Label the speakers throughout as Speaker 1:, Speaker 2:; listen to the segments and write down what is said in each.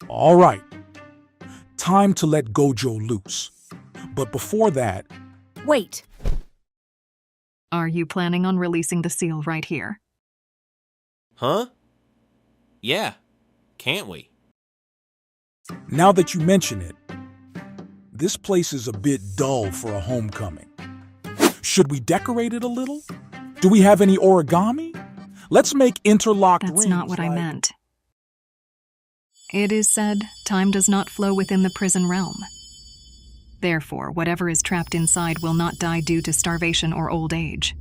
Speaker 1: All right. Time to let Gojo loose. But before that,
Speaker 2: Wait.
Speaker 3: Are you planning on releasing the seal right here?
Speaker 4: Huh? Yeah. Can't we?
Speaker 1: now that you mention it, this place is a bit dull for a homecoming. Should we decorate it a little? Do we have any origami? Let's make interlocked rings.
Speaker 3: That's not what I meant. It is said, time does not flow within the prison realm. Therefore, whatever is trapped inside will not die due to starvation or old age.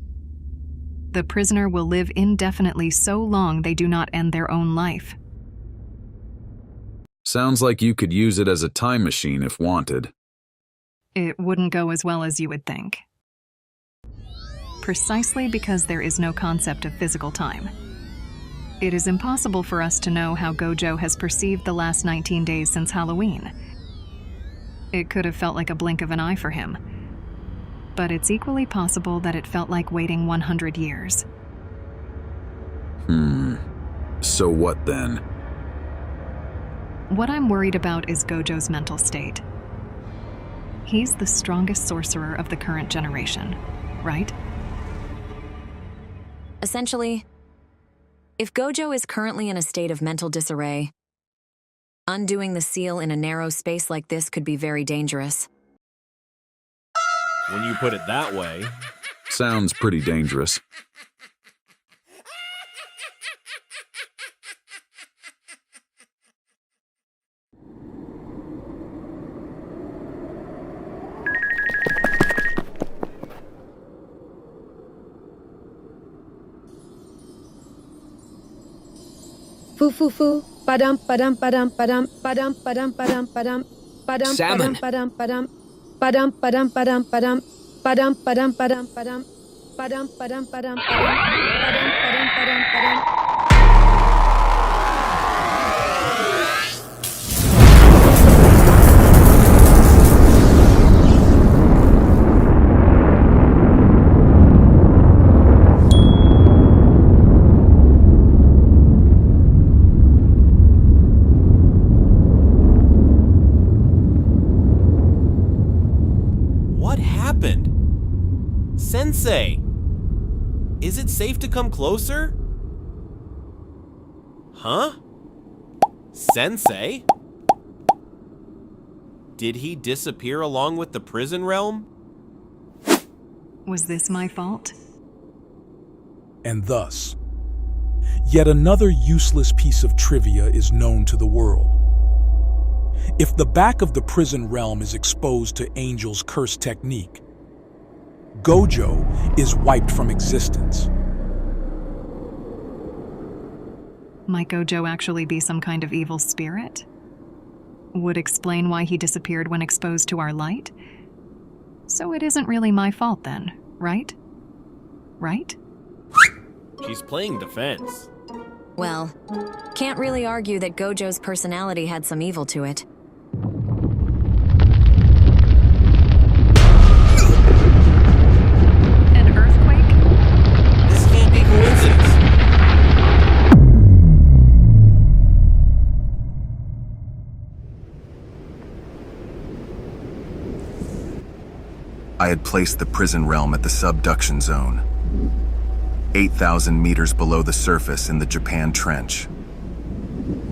Speaker 3: The prisoner will live indefinitely so long they do not end their own life.
Speaker 5: Sounds like you could use it as a time machine if wanted.
Speaker 3: It wouldn't go as well as you would think. Precisely because there is no concept of physical time. It is impossible for us to know how Gojo has perceived the last 19 days since Halloween. It could have felt like a blink of an eye for him. But it's equally possible that it felt like waiting 100 years.
Speaker 5: So what then?
Speaker 3: What I'm worried about is Gojo's mental state. He's the strongest sorcerer of the current generation, right?
Speaker 2: Essentially, if Gojo is currently in a state of mental disarray, undoing the seal in a narrow space like this could be very dangerous.
Speaker 4: When you put it that way.
Speaker 5: Sounds pretty dangerous.
Speaker 6: Foo foo foo, padam padam padam padam padam padam padam padam padam
Speaker 7: Salmon.
Speaker 6: padam padam padam padam padam padam padam padam padam padam padam padam padam padam padam padam padam.
Speaker 4: What happened? Sensei! Is it safe to come closer? Huh? Sensei? Did he disappear along with the prison realm?
Speaker 3: Was this my fault?
Speaker 1: And thus, yet another useless piece of trivia is known to the world. If the back of the prison realm is exposed to Angel's curse technique, Gojo is wiped from existence.
Speaker 3: Might Gojo actually be some kind of evil spirit? Would explain why he disappeared when exposed to our light? So it isn't really my fault then, right? Right?
Speaker 4: She's playing defense.
Speaker 2: Well, can't really argue that Gojo's personality had some evil to it.
Speaker 3: An earthquake?
Speaker 4: This can't be coincidence.
Speaker 8: I had placed the prison realm at the subduction zone, 8,000 meters below the surface in the Japan Trench.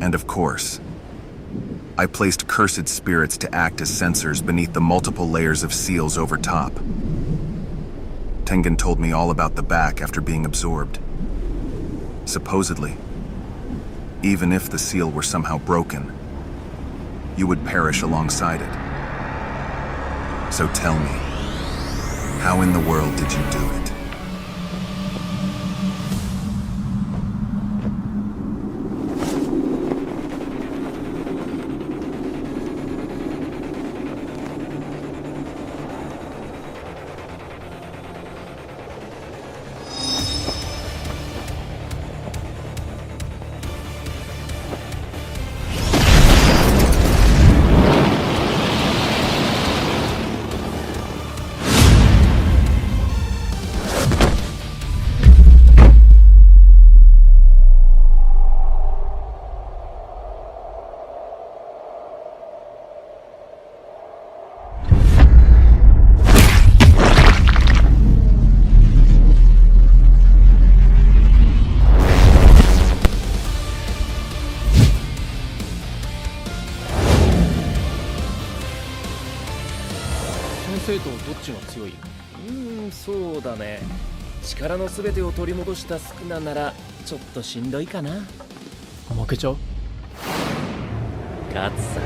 Speaker 8: And of course, I placed cursed spirits to act as sensors beneath the multiple layers of seals over top. Tengen told me all about the back after being absorbed. Supposedly, even if the seal were somehow broken, you would perish alongside it. So tell me, how in the world did you do it?
Speaker 7: とどっちが強い？そうだね。力の全てを取り戻したスクナならちょっとしんどいかな。
Speaker 9: 負けちゃう？
Speaker 7: 勝つさ。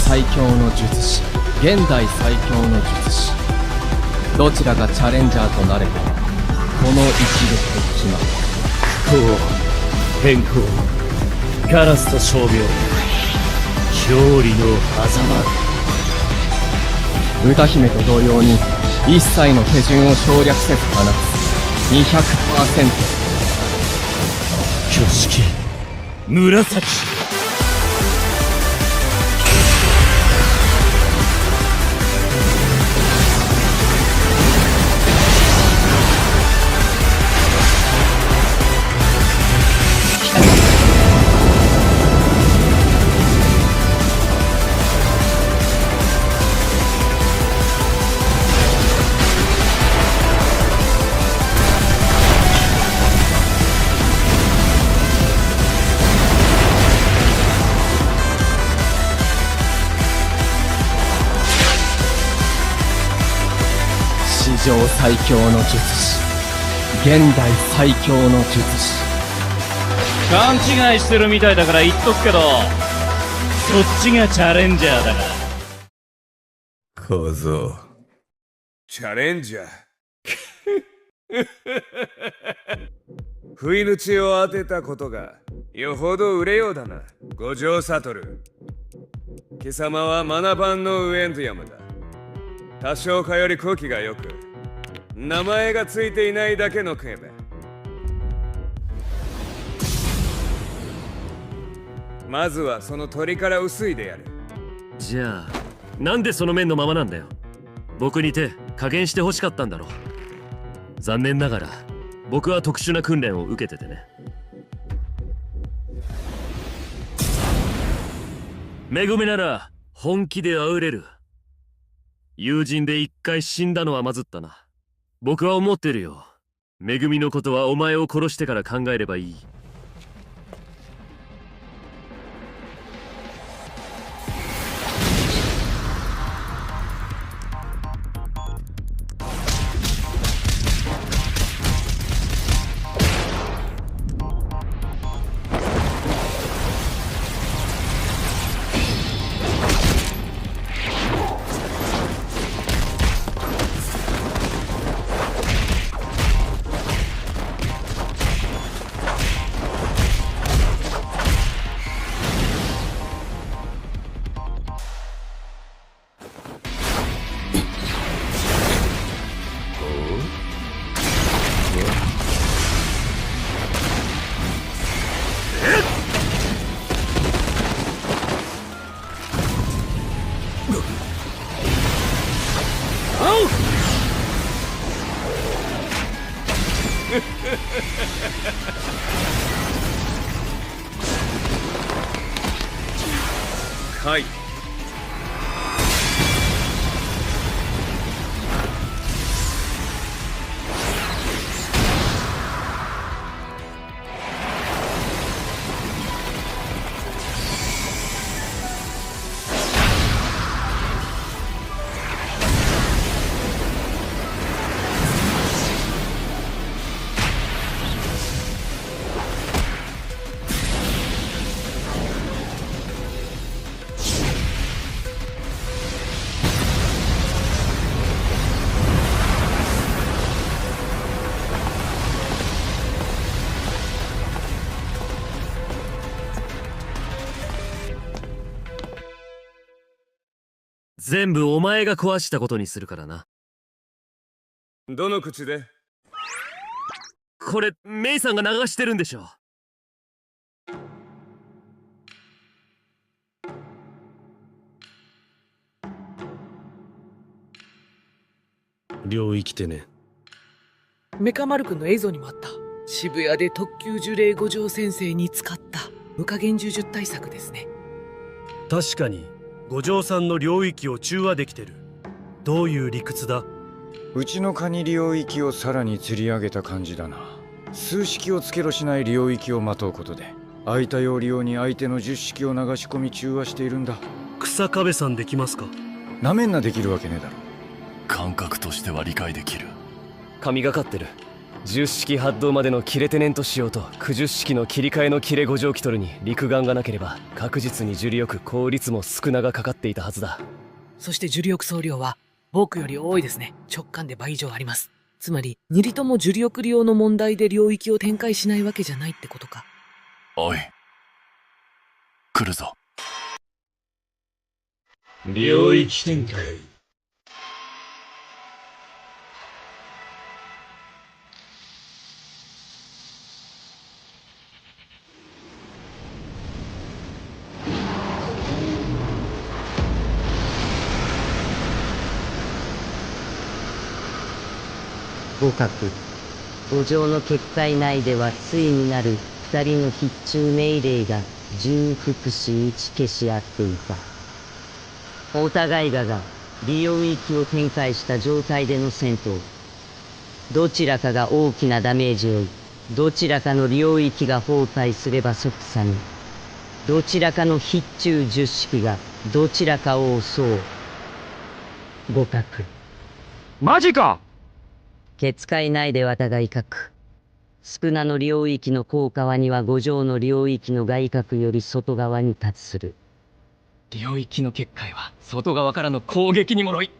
Speaker 9: 最強の術師、現代最強の術師、どちらがチャレンジャーとなればこの一撃で決まる。
Speaker 7: 不幸、変更、カラスと傷病、勝利の狭間。
Speaker 9: 歌姫と同様に一切の手順を省略せず放つ 200%。
Speaker 7: 挙式、紫。
Speaker 9: 史上最強の術師、現代最強の術師。
Speaker 7: 勘違いしてるみたいだから言っとくけど、そっちがチャレンジャーだから。
Speaker 10: 小僧、チャレンジャー。不意打ちを当てたことがよほど売れようだな、五条悟。貴様はマナパンのウエントヤムだ。多少かより空気がよく、名前がついていないだけのクエベ。まずはその鳥から薄いでやる。
Speaker 7: じゃあなんでその面のままなんだよ。僕にて加減してほしかったんだろう。残念ながら僕は特殊な訓練を受けててね。めぐみなら本気であうれる。友人で一回死んだのはまずったな。僕は思ってるよ。めぐみのことはお前を殺してから考えればいい。
Speaker 10: はい。
Speaker 7: 全部お前が壊したことにするからな。
Speaker 10: どの口で？
Speaker 7: これメイさんが流してるんでしょ。
Speaker 11: 領域ってね。
Speaker 12: メカ丸くんの映像にもあった。
Speaker 11: 渋谷で特級呪霊五条先生に使った無加減呪術対策ですね。
Speaker 12: 確かに五条さんの領域を中和できてる。どういう理屈だ？
Speaker 13: うちのカニ領域をさらに釣り上げた感じだな。数式をつけろしない領域をまとうことで空いた要領に相手の10式を流し込み中和しているんだ。
Speaker 12: 草壁さんできますか？
Speaker 13: なめんなできるわけねえだろ。
Speaker 14: 感覚としては理解できる。
Speaker 9: 神がかってる。10式発動までの切れてねんとしようと90式の切り替えの切れ五条キトルに陸眼がなければ確実に呪力効率も少ながかかっていたはずだ。
Speaker 11: そして呪力総量は僕より多いですね。直感で倍以上あります。つまり2人とも呪力量の問題で領域を展開しないわけじゃないってことか。
Speaker 14: おい、来るぞ。
Speaker 15: 領域展開。
Speaker 16: 互角。五条の結界内ではついになる二人の必中命令が重複し打ち消し合っていた。お互いが領域を展開した状態での戦闘。どちらかが大きなダメージを負い、どちらかの領域が崩壊すれば即座に、どちらかの必中10式がどちらかを襲う。互角。
Speaker 17: マジか！
Speaker 16: 結界内では互い角。スプナの領域の効果はには五条の領域の外角より外側に達する。
Speaker 9: 領域の結界は外側からの攻撃にもろい。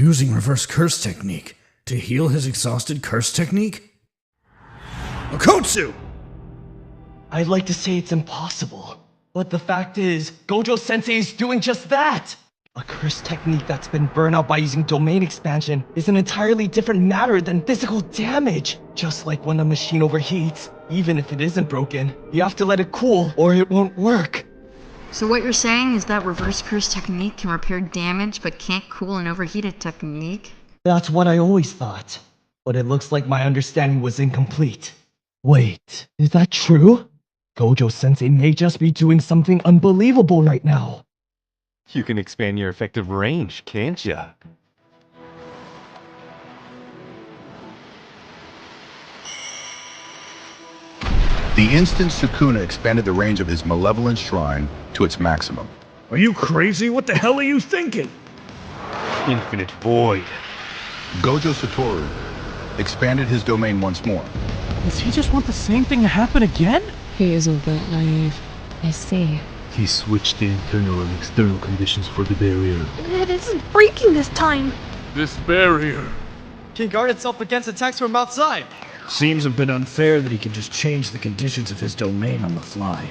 Speaker 18: using reverse curse technique to heal his exhausted curse technique? Okotsu!
Speaker 19: I'd like to say it's impossible, but the fact is, Gojo-sensei is doing just that! A curse technique that's been burned out by using domain expansion is an entirely different matter than physical damage. Just like when a machine overheats, even if it isn't broken, you have to let it cool or it won't work.
Speaker 20: So what you're saying is that reverse curse technique can repair damage but can't cool an overheated technique?
Speaker 19: That's what I always thought, but it looks like my understanding was incomplete. Wait, is that true? Gojo-sensei may just be doing something unbelievable right now.
Speaker 21: You can expand your effective range, can't ya?
Speaker 22: The instant Sukuna expanded the range of his malevolent shrine to its maximum.
Speaker 18: Are you crazy? What the hell are you thinking?
Speaker 22: Infinite Void. Gojo Satoru expanded his domain once more.
Speaker 23: Does he just want the same thing to happen again?
Speaker 24: He isn't that naive. I see.
Speaker 15: He switched the internal and external conditions for the barrier.
Speaker 25: It isn't breaking this time.
Speaker 15: This barrier
Speaker 19: can guard itself against attacks from outside.
Speaker 18: Seems a bit unfair that he can just change the conditions of his domain on the fly.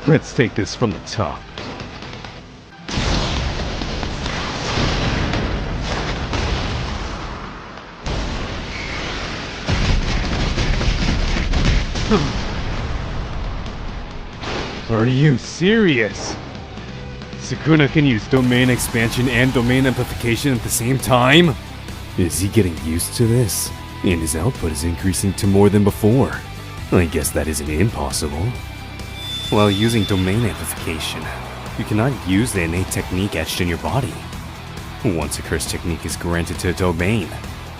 Speaker 21: Let's take this from the top. Are you serious? Sukuna can use domain expansion and domain amplification at the same time? Is he getting used to this? And his output is increasing to more than before. I guess that isn't impossible. While using domain amplification, you cannot use the innate technique etched in your body. Once a curse technique is granted to a domain,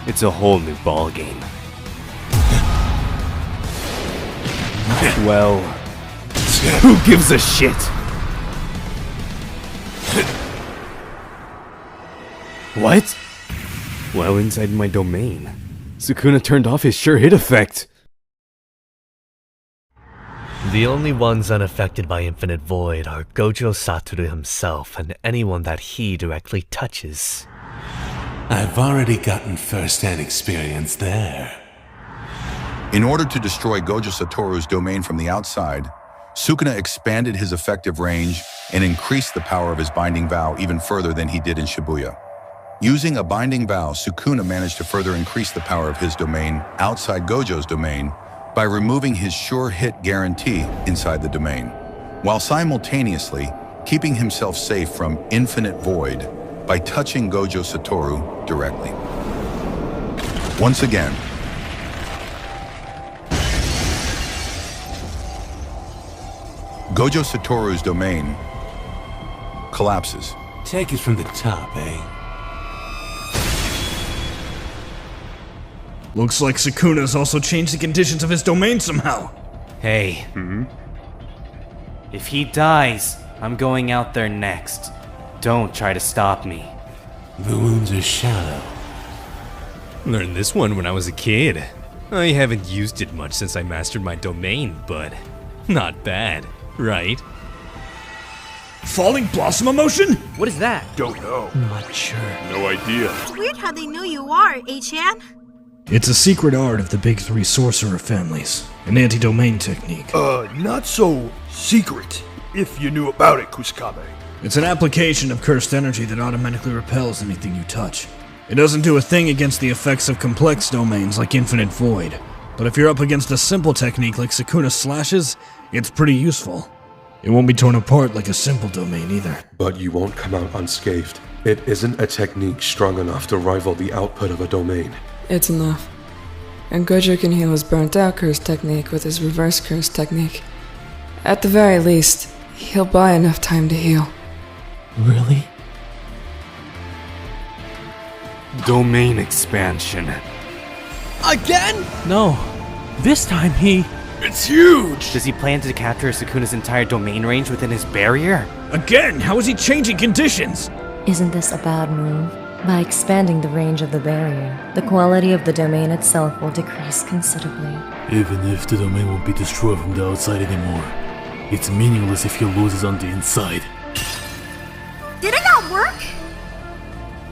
Speaker 21: it's a whole new ballgame. Well, who gives a shit? What? While inside my domain, Sukuna turned off his sure hit effect.
Speaker 26: The only ones unaffected by Infinite Void are Gojo Satoru himself and anyone that he directly touches.
Speaker 14: I've already gotten first-hand experience there.
Speaker 22: In order to destroy Gojo Satoru's domain from the outside, Sukuna expanded his effective range and increased the power of his binding vow even further than he did in Shibuya. Using a binding vow, Sukuna managed to further increase the power of his domain outside Gojo's domain by removing his sure hit guarantee inside the domain, while simultaneously keeping himself safe from Infinite Void by touching Gojo Satoru directly. Once again, Gojo Satoru's domain collapses.
Speaker 14: Take it from the top, eh?
Speaker 18: Looks like Sukuna's also changed the conditions of his domain somehow.
Speaker 27: Hey. If he dies, I'm going out there next. Don't try to stop me.
Speaker 14: The wounds are shallow.
Speaker 9: Learned this one when I was a kid. I haven't used it much since I mastered my domain, but not bad, right?
Speaker 18: Falling Blossom emotion?
Speaker 11: What is that?
Speaker 15: Don't know.
Speaker 11: Not sure.
Speaker 15: No idea.
Speaker 25: It's weird how they knew you are, H-Han.
Speaker 18: It's a secret art of the big three sorcerer families. An anti-domain technique.
Speaker 15: Not so secret, if you knew about it, Kusakabe.
Speaker 18: It's an application of cursed energy that automatically repels anything you touch. It doesn't do a thing against the effects of complex domains like Infinite Void. But if you're up against a simple technique like Sukuna's slashes, it's pretty useful. It won't be torn apart like a simple domain either.
Speaker 28: But you won't come out unscathed. It isn't a technique strong enough to rival the output of a domain.
Speaker 24: It's enough. And Gojo can heal his burnt out curse technique with his reverse curse technique. At the very least, he'll buy enough time to heal.
Speaker 9: Really? Domain expansion.
Speaker 11: Again? No. This time he...
Speaker 15: It's huge!
Speaker 27: Does he plan to capture Sukuna's entire domain range within his barrier?
Speaker 18: Again, how is he changing conditions?
Speaker 29: Isn't this a bad move? By expanding the range of the barrier, the quality of the domain itself will decrease considerably.
Speaker 15: Even if the domain won't be destroyed from the outside anymore, it's meaningless if he loses on the inside.
Speaker 25: Did it not work?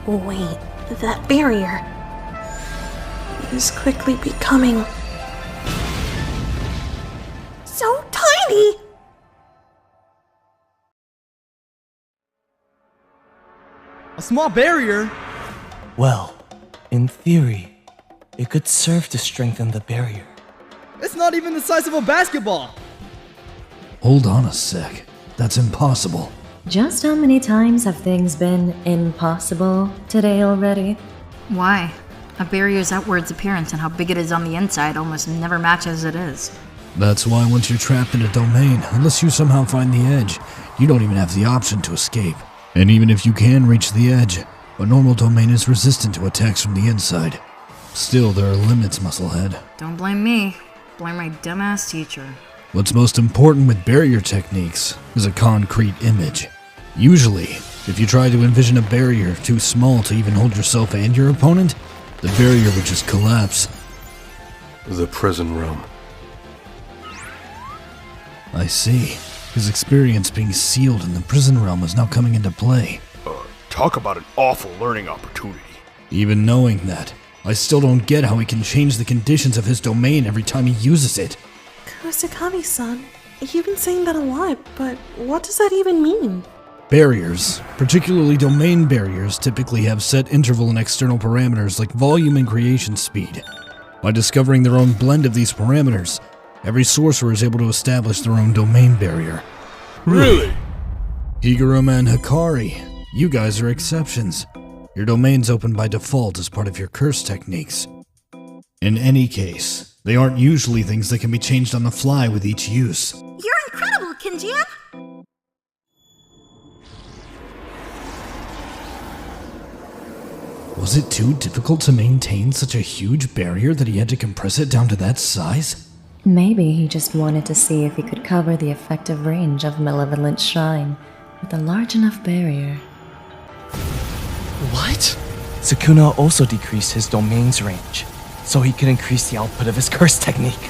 Speaker 25: Wait, that barrier is quickly becoming so tiny!
Speaker 19: A small barrier? Well, in theory, it could serve to strengthen the barrier. It's not even the size of a basketball!
Speaker 18: Hold on a sec. That's impossible.
Speaker 29: Just how many times have things been impossible today already?
Speaker 20: Why? A barrier's outwards appearance and how big it is on the inside almost never matches as it is.
Speaker 18: That's why once you're trapped in a domain, unless you somehow find the edge, you don't even have the option to escape. And even if you can reach the edge, a normal domain is resistant to attacks from the inside. Still, there are limits, Musclehead.
Speaker 20: Don't blame me. Blame my dumbass teacher.
Speaker 18: What's most important with barrier techniques is a concrete image. Usually, if you try to envision a barrier too small to even hold yourself and your opponent, the barrier would just collapse.
Speaker 28: The prison realm.
Speaker 18: I see. His experience being sealed in the prison realm is now coming into play.
Speaker 15: Talk about an awful learning opportunity.
Speaker 18: Even knowing that, I still don't get how he can change the conditions of his domain every time he uses it.
Speaker 25: Kusakabe-san, you've been saying that a lot, but what does that even mean?
Speaker 18: Barriers, particularly domain barriers, typically have set interval and external parameters like volume and creation speed. By discovering their own blend of these parameters, every sorcerer is able to establish their own domain barrier.
Speaker 15: Really?
Speaker 18: Higaruma and Hakari, you guys are exceptions. Your domain's open by default as part of your curse techniques. In any case, they aren't usually things that can be changed on the fly with each use.
Speaker 25: You're incredible, Kinjia!
Speaker 18: Was it too difficult to maintain such a huge barrier that he had to compress it down to that size?
Speaker 29: Maybe he just wanted to see if he could cover the effective range of Malevolent Shrine with a large enough barrier.
Speaker 19: What? Sukuna also decreased his domain's range, so he could increase the output of his curse technique.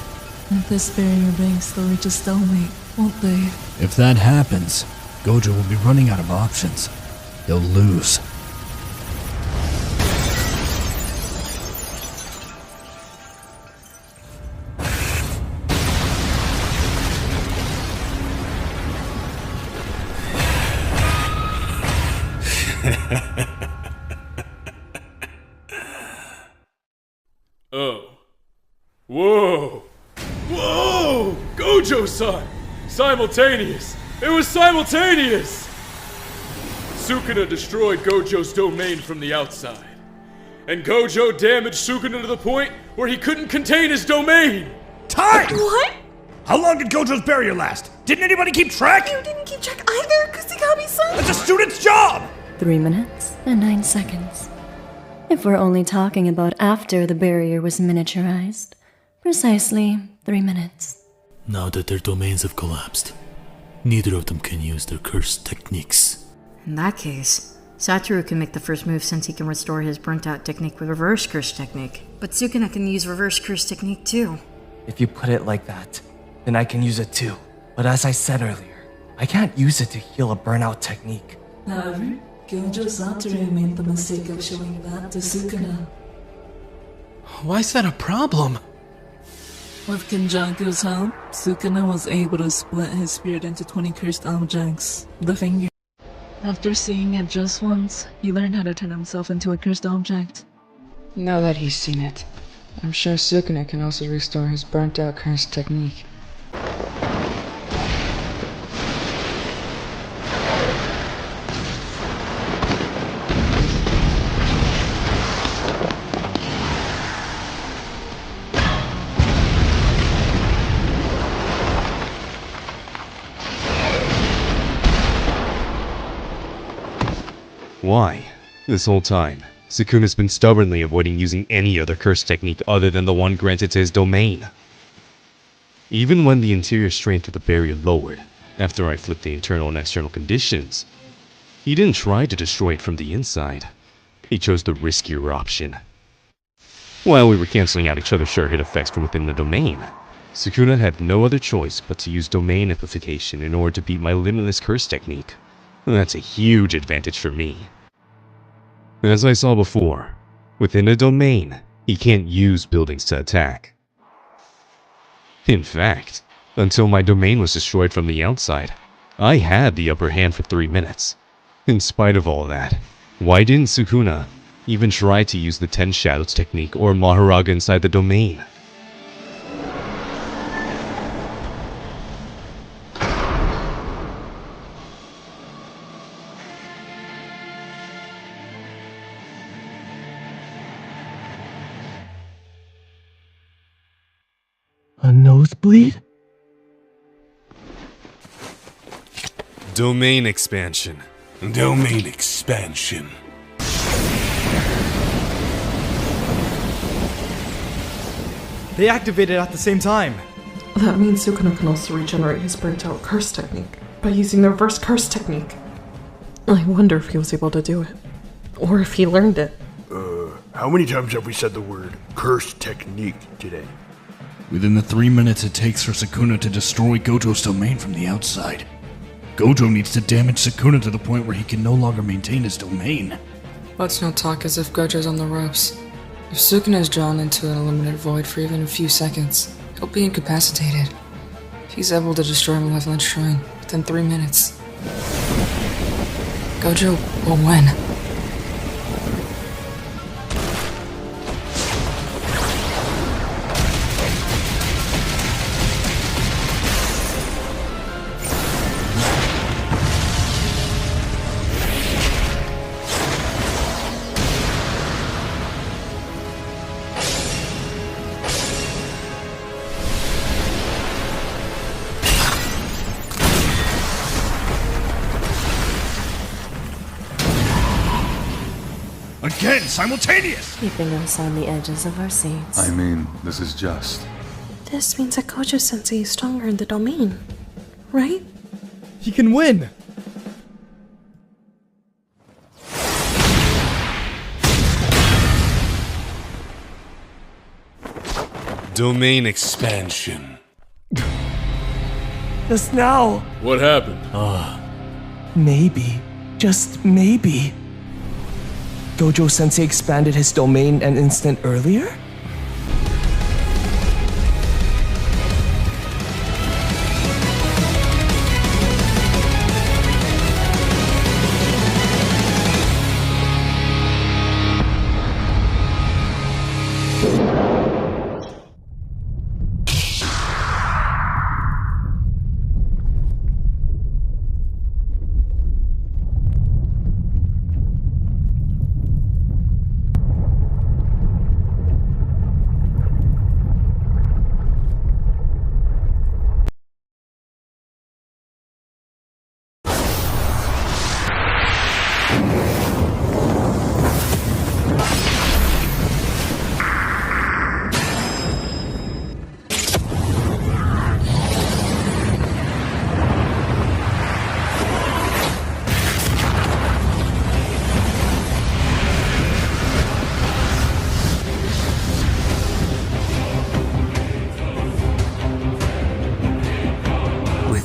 Speaker 24: And this barrier banks will reach a stalemate, won't they?
Speaker 18: If that happens, Gojo will be running out of options. He'll lose.
Speaker 1: Oh. Whoa! Whoa! Gojo-san! Simultaneous! It was simultaneous! Sukuna destroyed Gojo's domain from the outside. And Gojo damaged Sukuna to the point where he couldn't contain his domain!
Speaker 15: Time!
Speaker 25: What?
Speaker 15: How long did Gojo's barrier last? Didn't anybody keep track?
Speaker 25: You didn't keep track either, Kusakabe-san!
Speaker 15: That's a student's job!
Speaker 29: 3 minutes and 9 seconds. If we're only talking about after the barrier was miniaturized, precisely 3 minutes.
Speaker 14: Now that their domains have collapsed, neither of them can use their cursed techniques.
Speaker 20: In that case, Satoru can make the first move since he can restore his burnt-out technique with reverse curse technique. But Sukuna can use reverse curse technique too.
Speaker 19: If you put it like that, then I can use it too. But as I said earlier, I can't use it to heal a burnout technique.
Speaker 24: However, Gojo Satoru made the mistake of showing that to Sukuna.
Speaker 23: Why is that a problem?
Speaker 24: With Kinjaku's help, Sukuna was able to split his spirit into 20 cursed objects. The finger. After seeing it just once, he learned how to turn himself into a cursed object.
Speaker 23: Now that he's seen it, I'm sure Sukuna can also restore his burnt-out curse technique.
Speaker 21: Why? This whole time, Sukuna's been stubbornly avoiding using any other curse technique other than the one granted to his domain. Even when the interior strength of the barrier lowered, after I flipped the internal and external conditions, he didn't try to destroy it from the inside. He chose the riskier option. While we were cancelling out each other's sure hit effects from within the domain, Sukuna had no other choice but to use domain amplification in order to beat my limitless curse technique. That's a huge advantage for me. As I saw before, within a domain, he can't use buildings to attack. In fact, until my domain was destroyed from the outside, I had the upper hand for 3 minutes. In spite of all that, why didn't Sukuna even try to use the 10 Shadows technique or mahoraga inside the domain?
Speaker 19: A nosebleed?
Speaker 21: Domain expansion.
Speaker 2: Domain expansion.
Speaker 3: They activated at the same time.
Speaker 25: That means Sukuna can also regenerate his burnt out curse technique by using the reverse curse technique. I wonder if he was able to do it. Or if he learned it.
Speaker 15: How many times have we said the word curse technique today?
Speaker 18: Within the 3 minutes it takes for Sukuna to destroy Gojo's domain from the outside, Gojo needs to damage Sukuna to the point where he can no longer maintain his domain.
Speaker 23: Let's not talk as if Gojo's on the ropes. If Sukuna is drawn into an eliminated void for even a few seconds, he'll be incapacitated. If he's able to destroy a Malevolent Shrine within 3 minutes, Gojo will win.
Speaker 18: Again, simultaneous!
Speaker 29: Keeping us on the edges of our seats.
Speaker 28: I mean, this is just...
Speaker 25: This means that Gojo-sensei is stronger in the domain, right?
Speaker 3: He can win!
Speaker 21: Domain expansion.
Speaker 19: Just now.
Speaker 1: What happened?
Speaker 19: Maybe, just maybe, Gojo-sensei expanded his domain an instant earlier?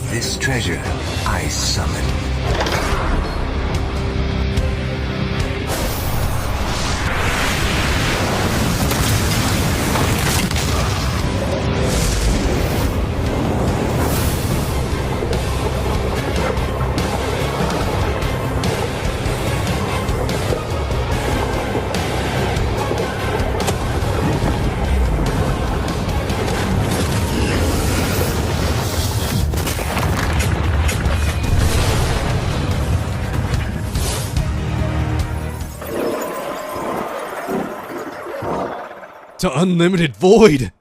Speaker 4: This treasure I summon.
Speaker 21: To unlimited void!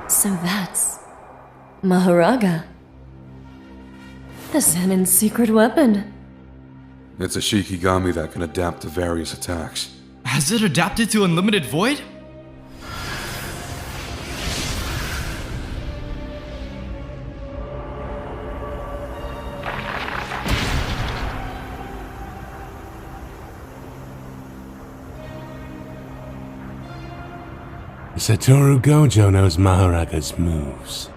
Speaker 29: So that's mahoraga. The Zenin's secret weapon.
Speaker 28: It's a Shikigami that can adapt to various attacks.
Speaker 5: Has it adapted to unlimited void?
Speaker 2: Satoru Gojo knows Mahoraga's moves.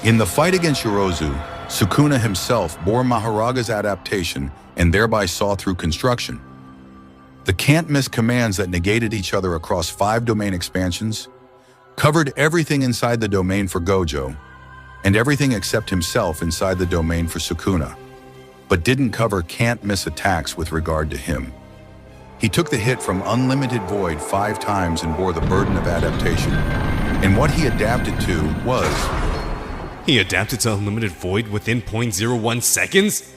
Speaker 22: In the fight against Yorozu, Sukuna himself bore Mahoraga's adaptation and thereby saw through construction. The can't-miss commands that negated each other across 5 domain expansions covered everything inside the domain for Gojo and everything except himself inside the domain for Sukuna, but didn't cover can't-miss attacks with regard to him. He took the hit from Unlimited Void 5 times and bore the burden of adaptation. And what he adapted to was...
Speaker 6: He adapted to Unlimited Void within 0.01 seconds?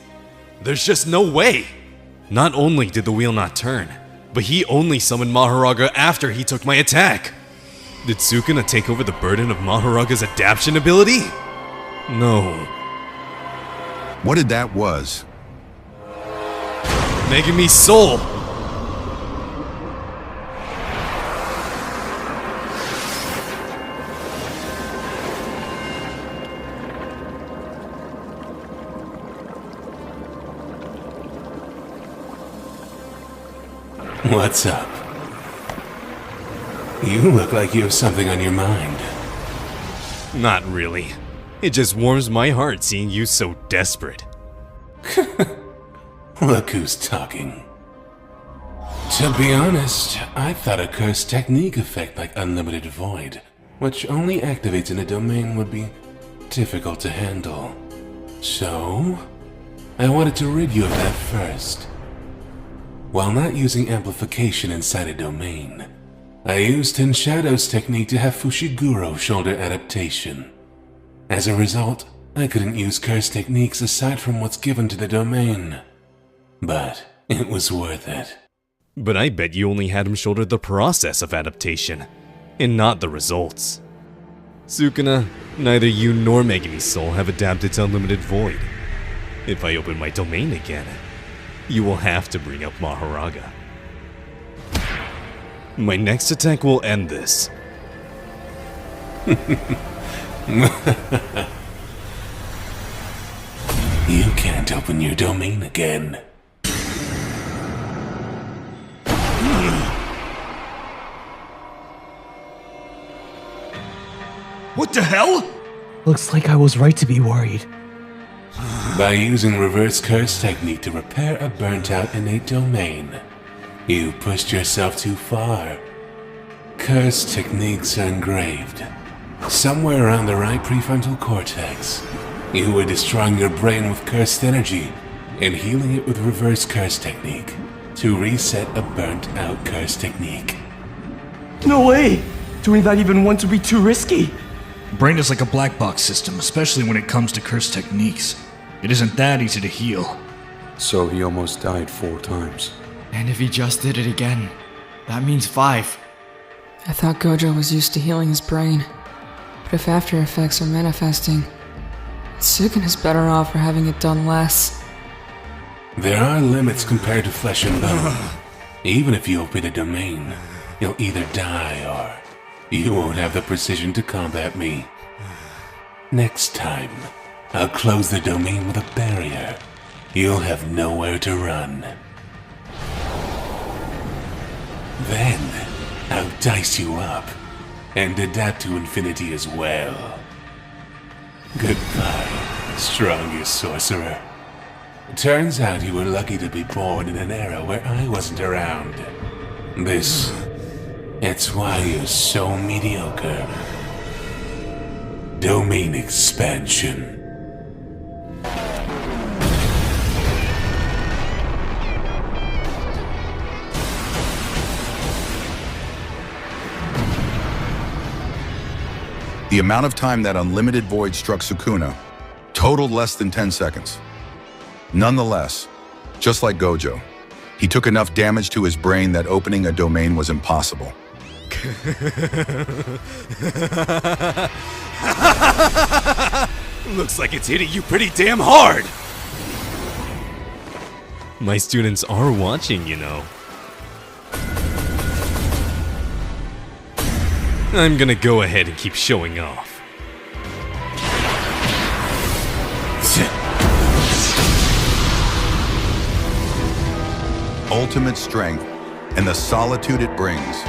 Speaker 6: There's just no way! Not only did the wheel not turn, but he only summoned Mahoraga after he took my attack! Did Sukuna take over the burden of Mahoraga's adaptation ability? No.
Speaker 22: What did that was?
Speaker 6: Megami Soul!
Speaker 2: What's up? You look like you have something on your mind.
Speaker 6: Not really. It just warms my heart seeing you so desperate.
Speaker 2: Look who's talking. To be honest, I thought a cursed technique effect like Unlimited Void, which only activates in a domain, would be difficult to handle. So, I wanted to rid you of that first. While not using amplification inside a domain, I used Tenshadow's technique to have Fushiguro shoulder adaptation. As a result, I couldn't use curse techniques aside from what's given to the domain. But it was worth it.
Speaker 6: But I bet you only had him shoulder the process of adaptation, and not the results. Sukuna, neither you nor Megami Soul have adapted to Unlimited Void. If I open my domain again, you will have to bring up Mahoraga. My next attack will end this.
Speaker 2: You can't open your domain again.
Speaker 19: What the hell? Looks like I was right to be worried.
Speaker 2: By using reverse curse technique to repair a burnt-out innate domain, you pushed yourself too far. Curse techniques are engraved somewhere around the right prefrontal cortex. You were destroying your brain with cursed energy and healing it with reverse curse technique to reset a burnt-out curse technique.
Speaker 19: No way! Doing that even once would be too risky.
Speaker 18: Brain is like a black box system, especially when it comes to curse techniques. It isn't that easy to heal.
Speaker 28: So he almost died 4 times.
Speaker 5: And if he just did it again, that means 5.
Speaker 23: I thought Gojo was used to healing his brain. But if after effects are manifesting, Sukuna's better off for having it done less.
Speaker 2: There are limits compared to flesh and bone. Even if you open a domain, you'll either die or you won't have the precision to combat me. Next time, I'll close the domain with a barrier. You'll have nowhere to run. Then, I'll dice you up, and adapt to infinity as well. Goodbye, strongest sorcerer. Turns out you were lucky to be born in an era where I wasn't around. It's why you're so mediocre. Domain expansion.
Speaker 22: The amount of time that Unlimited Void struck Sukuna totaled less than 10 seconds. Nonetheless, just like Gojo, he took enough damage to his brain that opening a domain was impossible.
Speaker 6: Looks like it's hitting you pretty damn hard! My students are watching, you know. I'm gonna go ahead and keep showing off.
Speaker 22: Ultimate strength and the solitude it brings.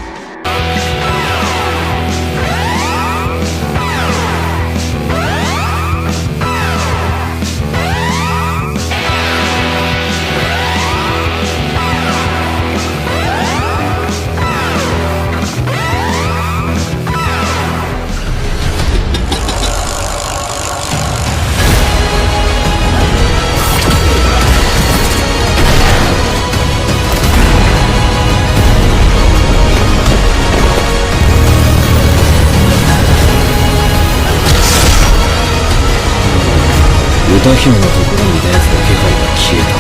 Speaker 7: のところにいた奴の気配が消えた。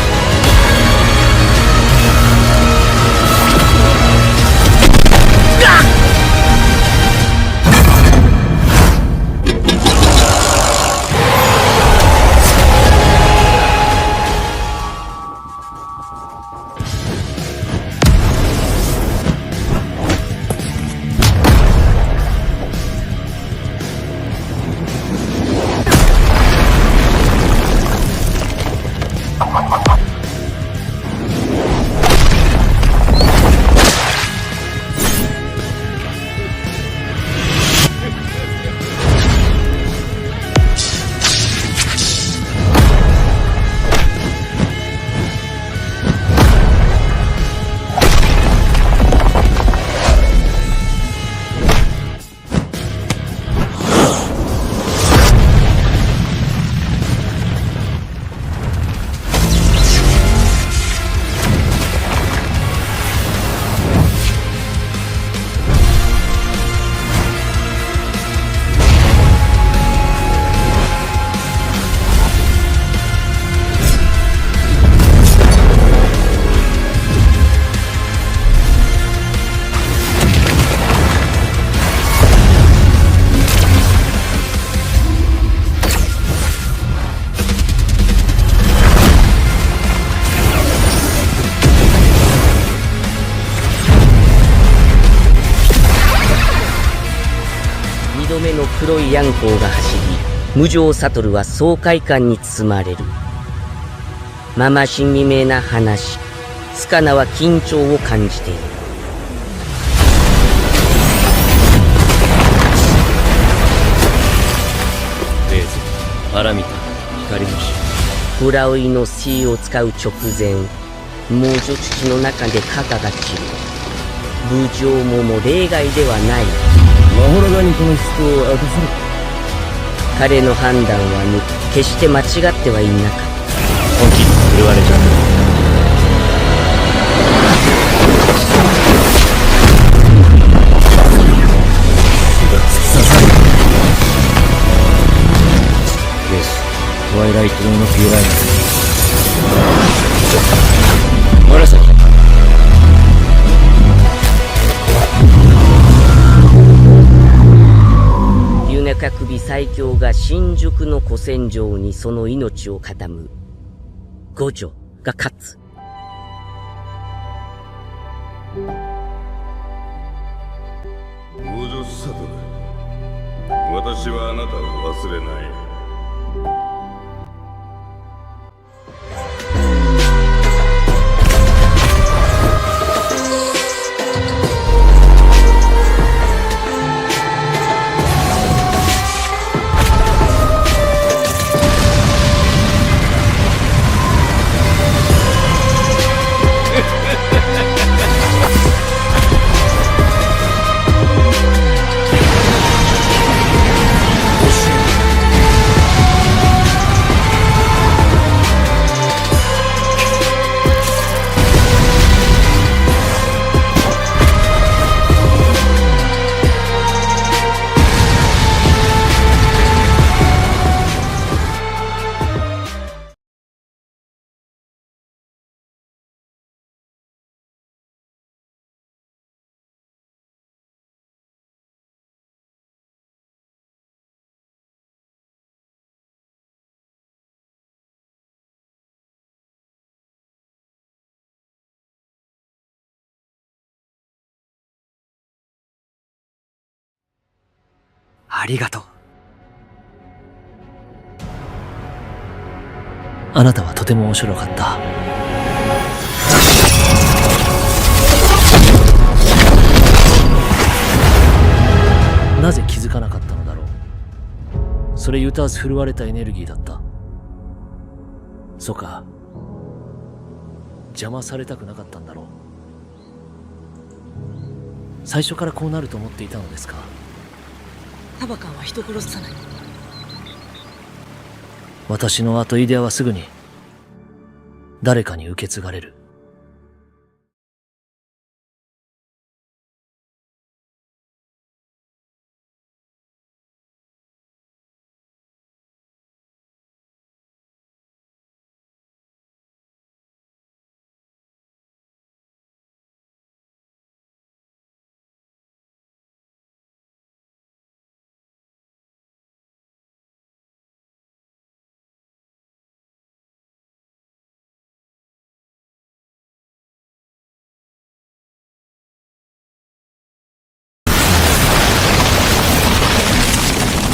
Speaker 8: 黒いヤンコウが走り、無常悟は爽快感に包まれる。まましみめな話、スカナは緊張を感じている。
Speaker 7: レーズ、パラミタ、光の死。
Speaker 8: フラウイの C を使う直前、猛女土の中で肩が散る。無常も例外ではない。
Speaker 7: マホラガにこの人を明かされた。
Speaker 8: 彼の判断は決して間違ってはいなかった。
Speaker 7: 本気振るわれちゃった。トワイライトのフィーライナー。紫。
Speaker 8: 中首最強が新宿の古戦場にその命を傾む。五女が勝つ。
Speaker 9: ゴジョサトル、私はあなたを忘れない。
Speaker 7: ありがとう。あなたはとても面白かった。なぜ気づかなかったのだろう。それユタース振るわれたエネルギーだった。そうか。邪魔されたくなかったんだろう。最初からこうなると思っていたのですか。
Speaker 11: タバカンは人殺さない。
Speaker 7: 私の後イデアはすぐに誰かに受け継がれる。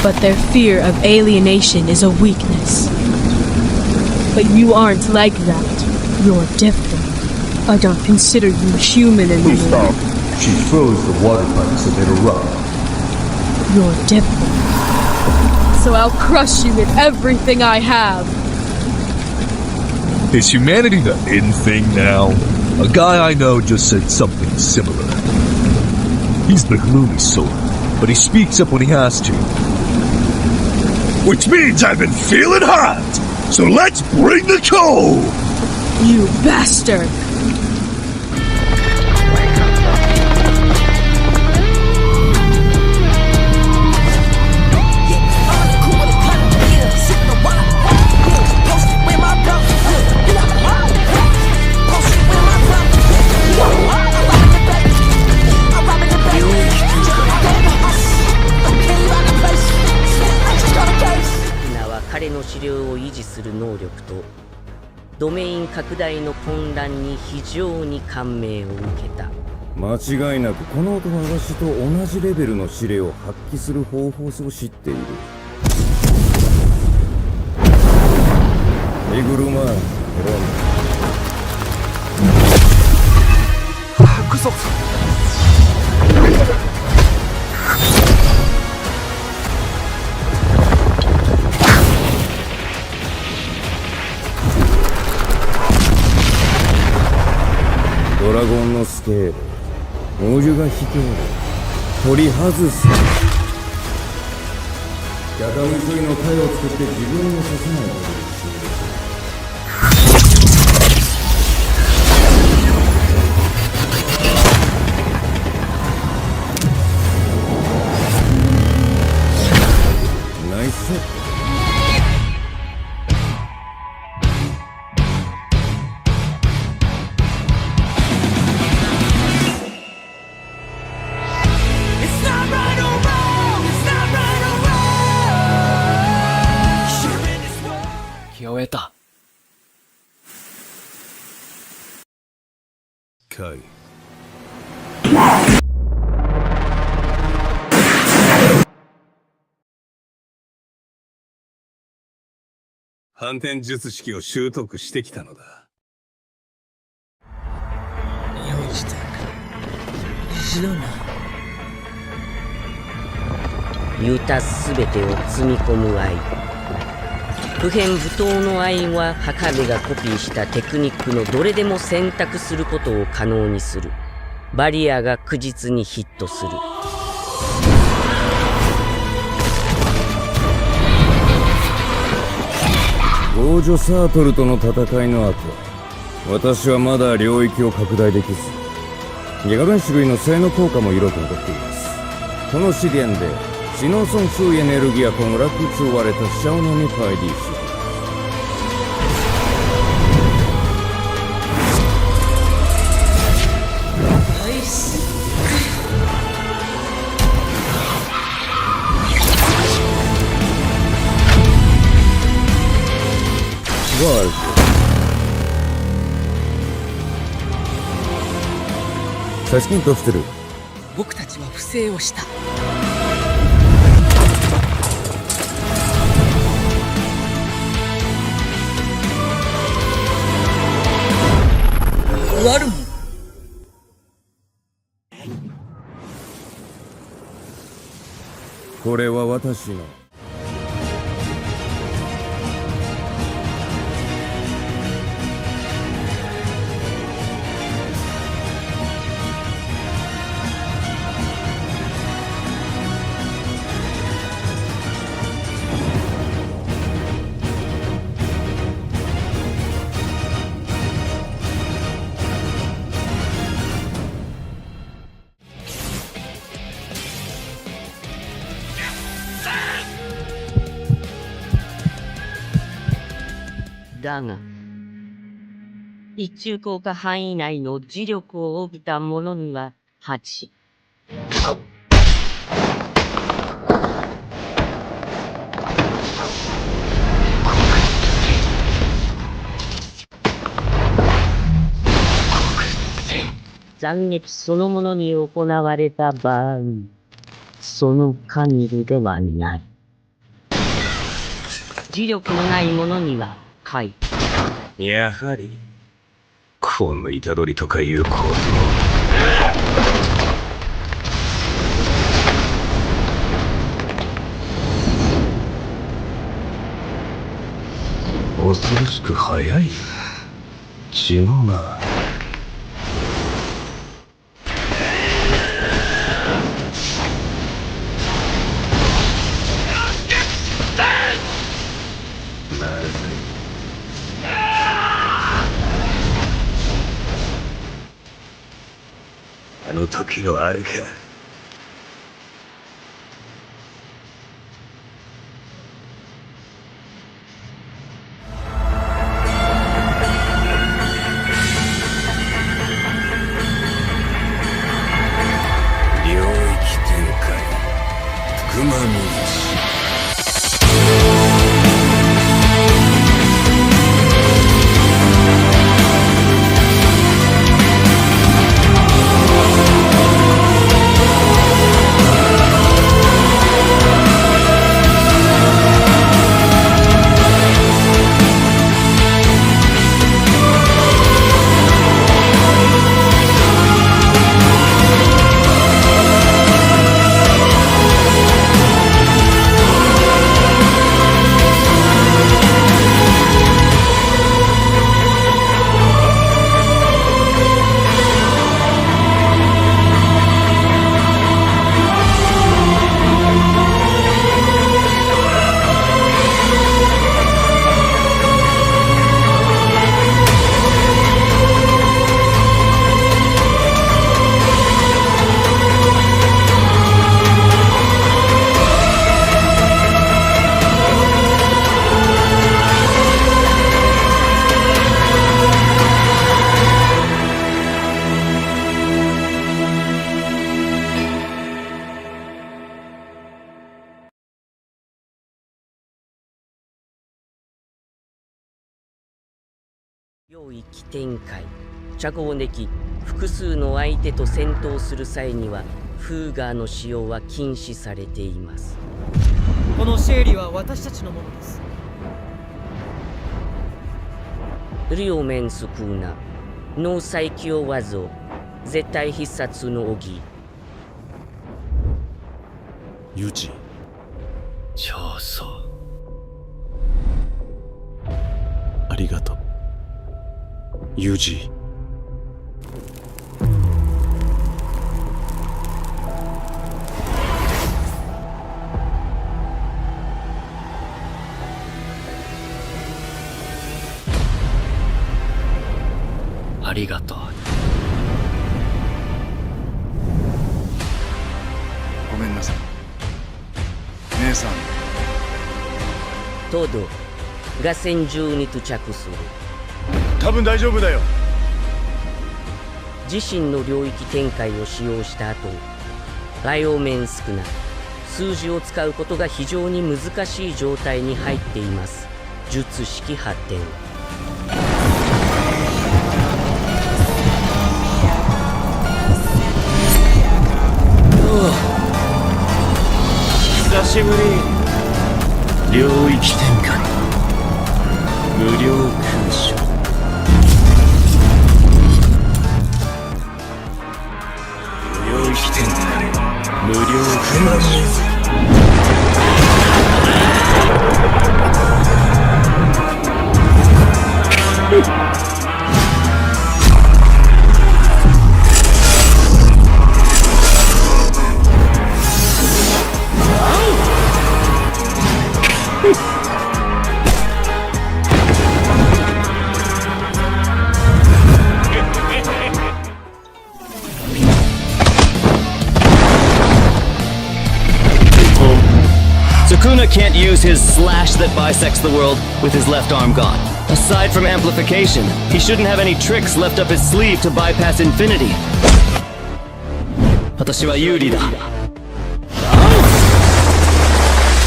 Speaker 10: But their fear of alienation is a weakness. But you aren't like that. You're different. I don't consider you human anymore.
Speaker 12: Please stop. She froze the water pipes so they'd erupt.
Speaker 10: You're different. So I'll crush you with everything I have.
Speaker 12: Is humanity the in thing now? A guy I know just said something similar. He's the gloomy sort, but he speaks up when he has to. Which means I've been feeling hot! So let's bring the cold!
Speaker 10: You bastard!
Speaker 8: ドメイン拡大の混乱に非常に感銘を受けた。
Speaker 13: 間違いなくこの音はわしと同じレベルの指令を発揮する方法を知っている。ヒグルマ、
Speaker 12: クソ。
Speaker 13: ドラゴンのスケール、お湯が引ける、取り外す。逆道りの体を作って自分をさせないことです。ナイスセット。
Speaker 9: 反転術式を習得してきたのだ。
Speaker 11: 用意してしろな。
Speaker 8: ユタすべてを積み込む愛。不変不当の愛はハカベがコピーしたテクニックのどれでも選択することを可能にする。バリアが確実にヒットする。
Speaker 13: ゴージョサートルとの戦いの後、私はまだ領域を拡大できず、ギガ分子類の性の効果も色く残っています。この試験で知能損数エネルギーcon 라쿠츠割れたシャオノにパイディーし、最近どうしてる？
Speaker 11: 僕たちは不正をした。ワルム。
Speaker 13: これは私の。
Speaker 8: だが、一中効果範囲内の磁力を帯びたものには8。斬撃そのものに行われた場合、その限りではない。磁力のないものには怪。
Speaker 4: やはりこの虎杖とかいうこと恐ろしく速い。違うな。まずい。あの時のあれか。
Speaker 8: 領域展開。着音でき、複数の相手と戦闘する際にはフーガーの使用は禁止されています。
Speaker 14: このシェーリは私たちのものです。
Speaker 8: 両面スクーナ、ノー最強技を絶対必殺の奥義。
Speaker 15: ユジ、
Speaker 7: 長宗、ありがとう。
Speaker 15: ユジ。
Speaker 7: ありがとう。
Speaker 5: ごめんなさい。姉さん。
Speaker 8: トドが戦場に到着する。
Speaker 5: 多分大丈夫だよ。
Speaker 8: 自身の領域展開を使用した後、両面少な数字を使うことが非常に難しい状態に入っています。術式発展。
Speaker 7: 久しぶり。領域展開、無料空所。領域展開、無料空所。
Speaker 16: Sukuna can't use his slash that bisects the world with his left arm gone. Aside from amplification, he shouldn't have any tricks left up his sleeve to bypass infinity. 私は有利だ。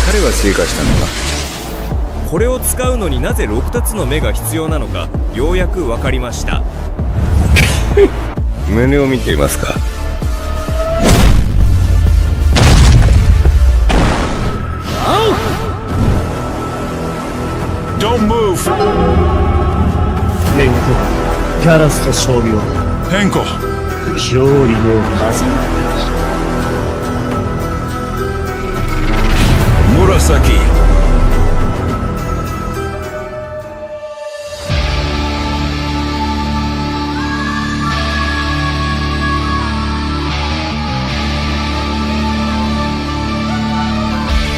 Speaker 17: 彼は追加したのか。これを使うのになぜ6つの目が必要なのか、ようやく分かりました。
Speaker 4: 胸を見ていますか。
Speaker 7: カラスと将棋は
Speaker 1: 変更
Speaker 7: 勝利のはず。
Speaker 1: 紫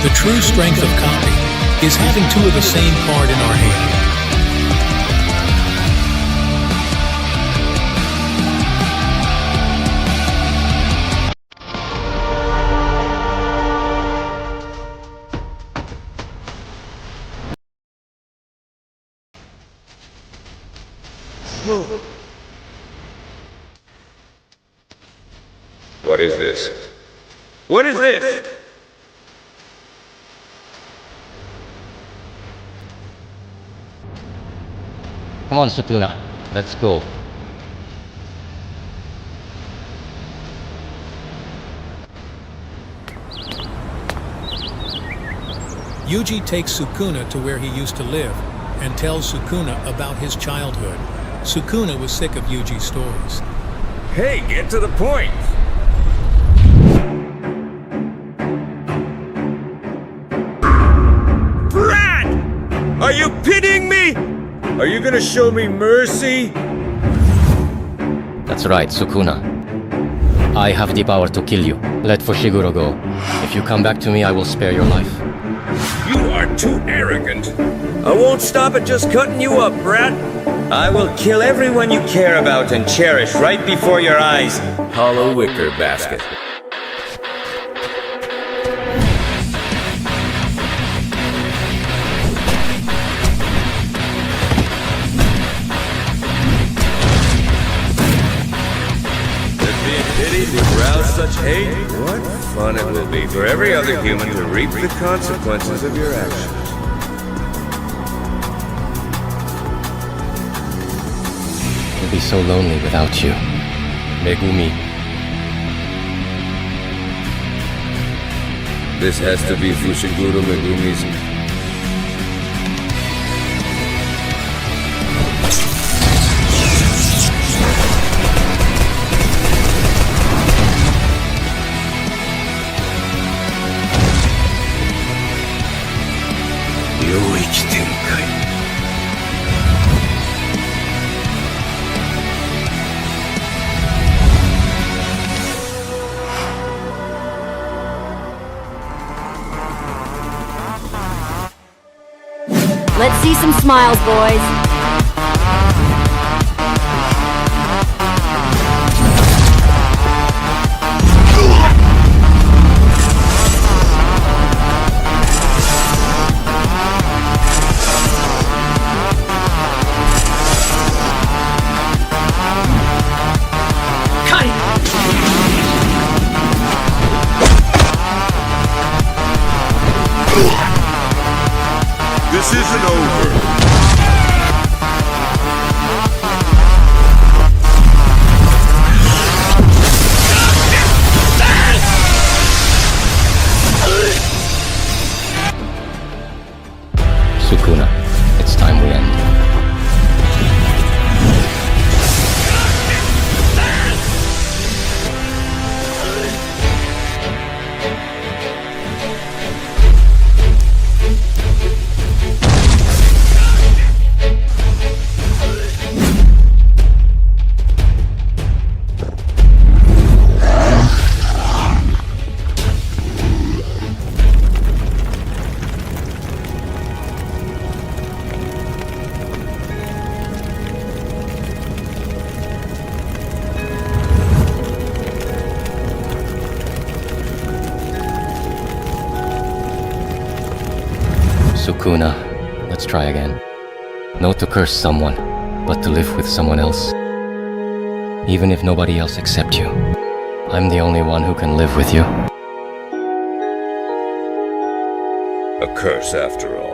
Speaker 3: The true strength of copy is having two of the same card in our hand.
Speaker 9: What is this? What is this?
Speaker 20: Come on, Sukuna. Let's go.
Speaker 3: Yuji takes Sukuna to where he used to live and tells Sukuna about his childhood. Sukuna was sick of Yuji's stories.
Speaker 17: Hey, get to the point! Brad! Are you pitying me? Are you gonna show me mercy?
Speaker 20: That's right, Sukuna. I have the power to kill you. Let Fushiguro go. If you come back to me, I will spare your life.
Speaker 17: You are too arrogant. I won't stop at just cutting you up, Brad. I will kill everyone you care about and cherish right before your eyes. Hollow wicker basket. To rouse such hate? What fun it will be for every other human to reap the consequences of your actions.
Speaker 20: You'll be so lonely without you. Megumi.
Speaker 17: This has to be Fushiguro Megumi's.
Speaker 21: Let's see some smiles, boys.
Speaker 9: This isn't over.
Speaker 20: Sukuna, it's time we end. Sukuna, let's try again. Not to curse someone, but to live with someone else. Even if nobody else accepts you, I'm the only one who can live with you.
Speaker 17: A curse after all.